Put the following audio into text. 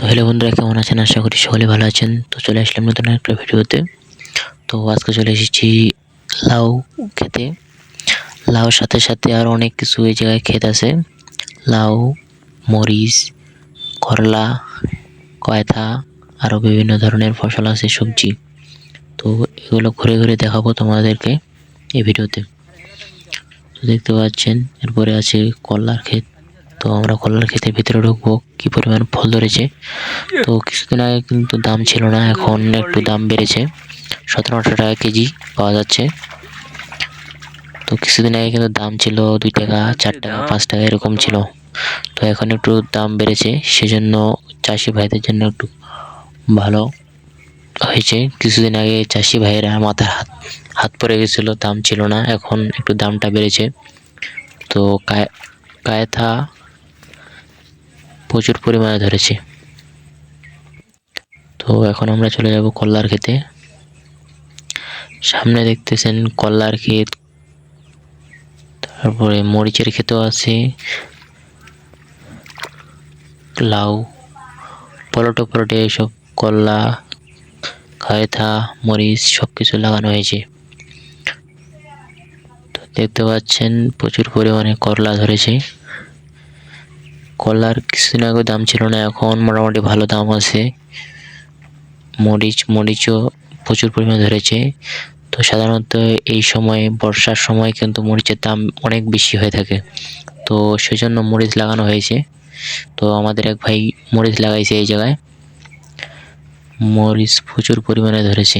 Hello বন্ধুরা, কেমন আছেন? আশা করি সকলে ভালো আছেন। তো চলে আসলাম নতুন একটা ভিডিওতে। তো আজকে চলে এসেছি লাউ খেতে। লাউর সাথে সাথে আর অনেক কিছু এই জায়গায় ক্ষেত আছে। লাউ, মরিচ, করলা, কয়থা, আরও বিভিন্ন ধরনের ফসল আছে, সবজি। তো এগুলো ঘুরে ঘুরে দেখাবো তোমাদেরকে এই ভিডিওতে। তো দেখতে পাচ্ছেন এরপরে আছে করলার ক্ষেত। তো আমরা কলার ক্ষেতের ভিতরে ঢুকবো, কি পরিমাণ ফল ধরেছে। তো কিছুদিন আগে কিন্তু দাম ছিল না, এখন একটু দাম বেড়েছে। 17-18 টাকা কেজি পাওয়া যাচ্ছে। তো কিছুদিন আগে কিন্তু দাম ছিল 2 টাকা, 4 টাকা, 5 টাকা এরকম ছিল। তো এখন একটু দাম বেড়েছে, সেজন্য চাষি ভাইদের জন্য একটু ভালো হয়েছে। কিছুদিন আগে চাষি ভাইয়েরা মাথায় হাত পড়ে গেছিলো, দাম ছিল না, এখন একটু দামটা বেড়েছে। তো কায়থা প্রচুর পরিমাণে ধরেছে। তো এখন আমরা চলে যাব কলার ক্ষেতে। সামনে দেখতেছেন কলার ক্ষেত, তারপরে মরিচের ক্ষেতও আছে, লাউ, পলটে এসব করলা, কায়থা, মরিচ সবকিছু লাগানো হয়েছে। তো দেখতে পাচ্ছেন প্রচুর পরিমাণে করলা ধরেছে। করলার কিছুদিন আগে দাম ছিল না, এখন মোটামুটি ভালো দাম আছে। মরিচও প্রচুর পরিমাণে ধরেছে। তো সাধারণত এই সময় বর্ষার সময় কিন্তু মরিচের দাম অনেক বেশি হয়ে থাকে, তো সেজন্য মরিচ লাগানো হয়েছে। তো আমাদের এক ভাই মরিচ লাগাইছে এই জায়গায়, মরিচ প্রচুর পরিমাণে ধরেছে।